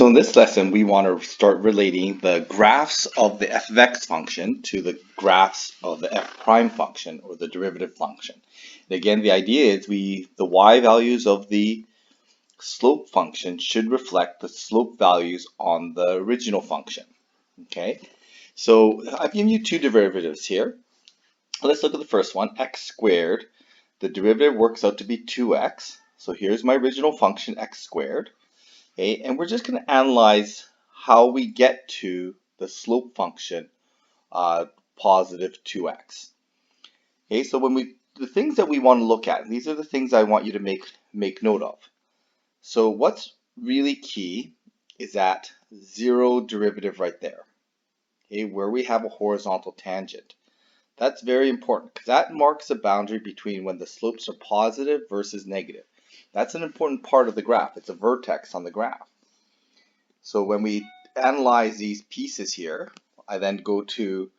So in this lesson, we want to start relating the graphs of the f of x function to the graphs of the f prime function or the derivative function. And again, the idea is the y values of the slope function should reflect the slope values on the original function. Okay, so I've given you two derivatives here. Let's look at the first one, x squared. The derivative works out to be 2x. So here's my original function, x squared. Okay, and we're just going to analyze how we get to the slope function, positive 2x. Okay, so the things that we want to look at, these are the things I want you to make note of. So what's really key is that zero derivative right there, okay, where we have a horizontal tangent. That's very important because that marks a boundary between when the slopes are positive versus negative. That's an important part of the graph. It's a vertex on the graph. So when we analyze these pieces here, I then go to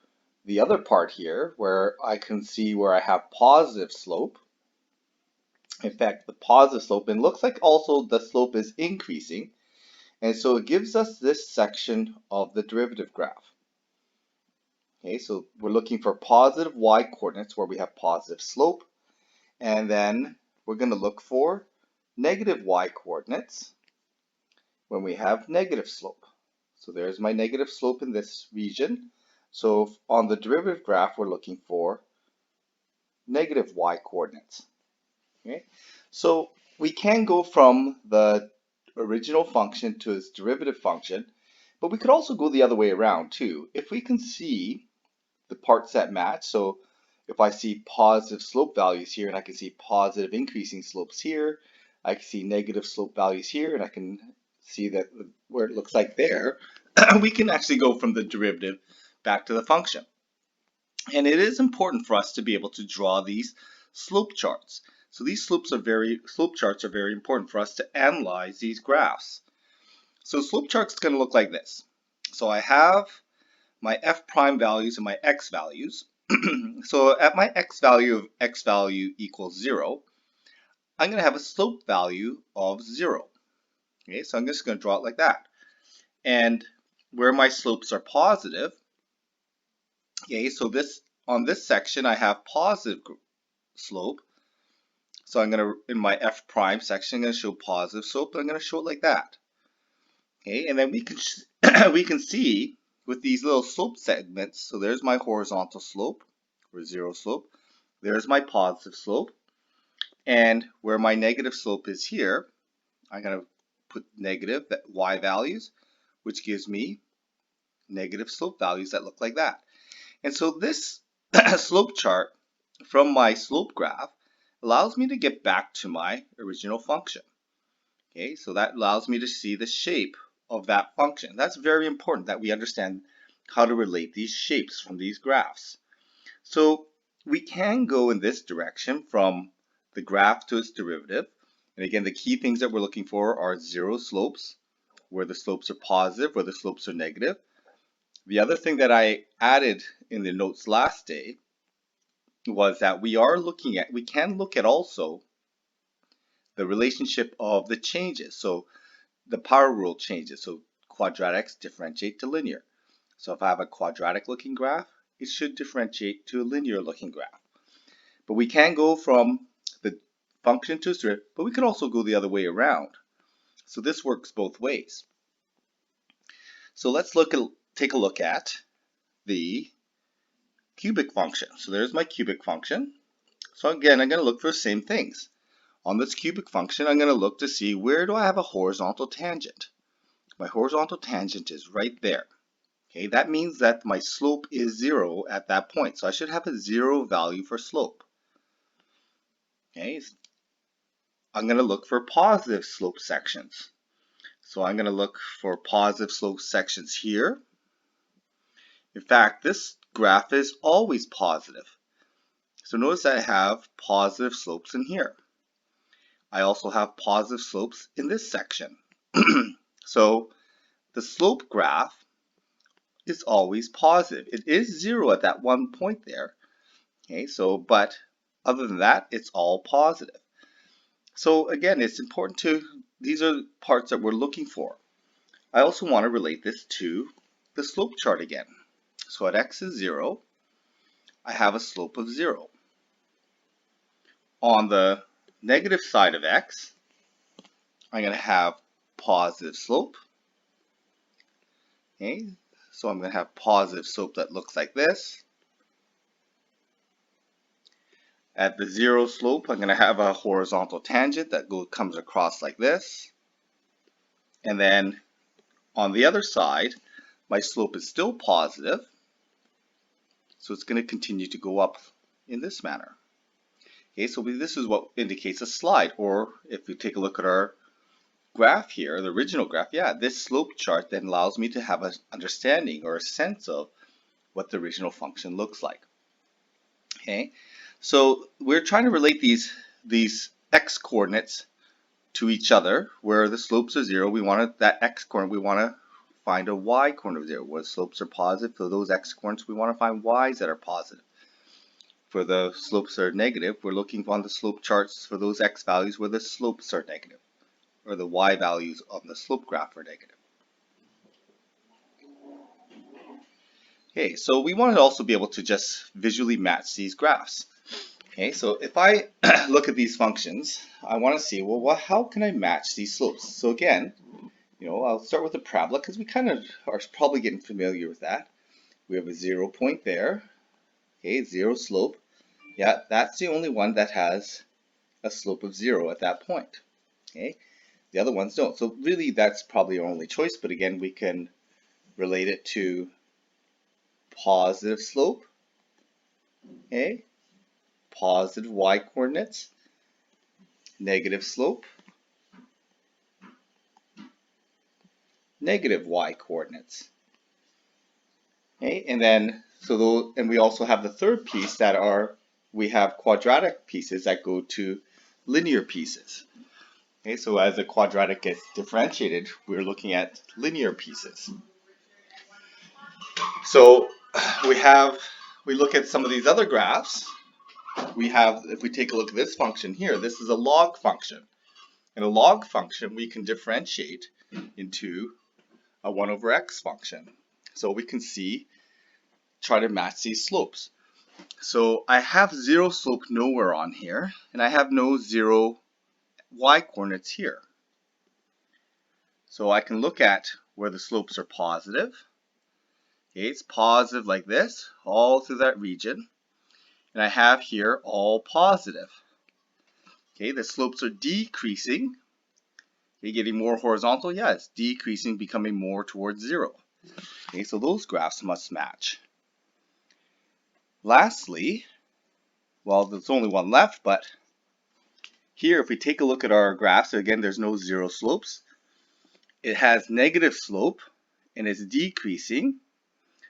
the other part here where I can see where I have positive slope. In fact, the positive slope, and it looks like also the slope is increasing. And so it gives us this section of the derivative graph. Okay, so we're looking for positive y coordinates where we have positive slope. And then we're going to look for negative y coordinates when we have negative slope. So there's my negative slope in this region. So on the derivative graph, we're looking for negative y coordinates. Okay? So we can go from the original function to its derivative function, but we could also go the other way around too. If we can see the parts that match, so if I see positive slope values here and I can see positive increasing slopes here, I can see negative slope values here, and I can see that where it looks like there, we can actually go from the derivative back to the function. And it is important for us to be able to draw these slope charts. So these slope charts are very important for us to analyze these graphs. So slope charts are going to look like this. So I have my f prime values and my x values. So at my x value equals 0, I'm going to have a slope value of 0. Okay, so I'm just going to draw it like that. And where my slopes are positive, okay, so on this section I have positive slope. So I'm going to, in my f prime section, I'm going to show positive slope. I'm going to show it like that. Okay, and then we can we can see with these little slope segments. So there's my horizontal slope or 0 slope. There's my positive slope. And where my negative slope is here, I'm going to put negative y values, which gives me negative slope values that look like that. And so this slope chart from my slope graph allows me to get back to my original function. Okay, so that allows me to see the shape of that function. That's very important that we understand how to relate these shapes from these graphs. So we can go in this direction from the graph to its derivative. And again, the key things that we're looking for are 0 slopes, where the slopes are positive, where the slopes are negative. The other thing that I added in the notes last day was that we can look at also the relationship of the changes. So the power rule changes. So quadratics differentiate to linear. So if I have a quadratic looking graph, it should differentiate to a linear looking graph. But we can go from the function to its derivative, but we can also go the other way around. So this works both ways. So let's take a look at the cubic function. So there's my cubic function. So again, I'm going to look for the same things. On this cubic function, I'm going to look to see where do I have a horizontal tangent. My horizontal tangent is right there. Okay, that means that my slope is 0 at that point. So I should have a 0 value for slope. Okay, I'm going to look for positive slope sections. So I'm going to look for positive slope sections here. In fact, this graph is always positive. So notice that I have positive slopes in here. I also have positive slopes in this section. So the slope graph is always positive. It is 0 at that one point there. Okay, so but other than that, it's all positive. So again, it's important these are parts that we're looking for. I also want to relate this to the slope chart again. So at x is 0, I have a slope of 0. On the negative side of x, I'm going to have positive slope. Okay, so I'm going to have positive slope that looks like this. At the 0 slope, I'm going to have a horizontal tangent that comes across like this. And then on the other side, my slope is still positive, so it's going to continue to go up in this manner. Okay, so this is what indicates a slide, or if we take a look at our graph here, the original graph, yeah, this slope chart then allows me to have an understanding or a sense of what the original function looks like. Okay, so we're trying to relate these x coordinates to each other, where the slopes are 0. We want that x coordinate, we want to find a y coordinate of 0. Where the slopes are positive, for those x coordinates, we want to find y's that are positive. For the slopes that are negative, we're looking on the slope charts for those x values where the slopes are negative, or the y values on the slope graph are negative. Okay, so we want to also be able to just visually match these graphs. Okay, so if I look at these functions, I want to see, well, how can I match these slopes? So again, I'll start with the parabola because we kind of are probably getting familiar with that. We have a 0 point there, okay, 0 slope. Yeah, that's the only one that has a slope of 0 at that point. Okay, the other ones don't. So really, that's probably our only choice. But again, we can relate it to positive slope. Okay, positive y coordinates, negative slope, negative y coordinates. Okay, and then and we also have the third piece we have quadratic pieces that go to linear pieces. Okay, so as a quadratic gets differentiated, we're looking at linear pieces. So we look at some of these other graphs. If we take a look at this function here, this is a log function. In a log function, we can differentiate into a 1 over x function. So we can try to match these slopes. So I have 0 slope nowhere on here, and I have no 0 y coordinates here. So I can look at where the slopes are positive. Okay, it's positive like this, all through that region. And I have here all positive. Okay, the slopes are decreasing. Okay, getting more horizontal, yeah, it's decreasing, becoming more towards 0. Okay, so those graphs must match. Lastly, well, there's only one left, but here, if we take a look at our graph, so again, there's no 0 slopes. It has negative slope, and it's decreasing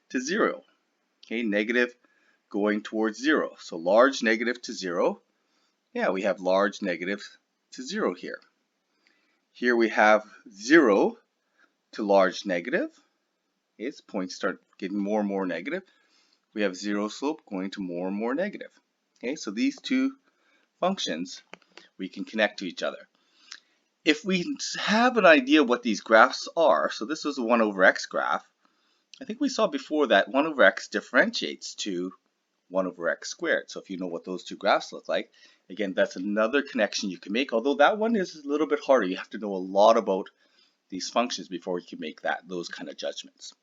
to 0. Okay, negative going towards 0. So large negative to 0. Yeah, we have large negative to 0 here. Here we have 0 to large negative. Okay, its points start getting more and more negative. We have 0 slope going to more and more negative. Okay, so these two functions we can connect to each other. If we have an idea what these graphs are, so this was a 1 over x graph, I think we saw before that 1 over x differentiates to 1 over x squared. So if you know what those two graphs look like, again, that's another connection you can make, although that one is a little bit harder. You have to know a lot about these functions before you can make those kind of judgments.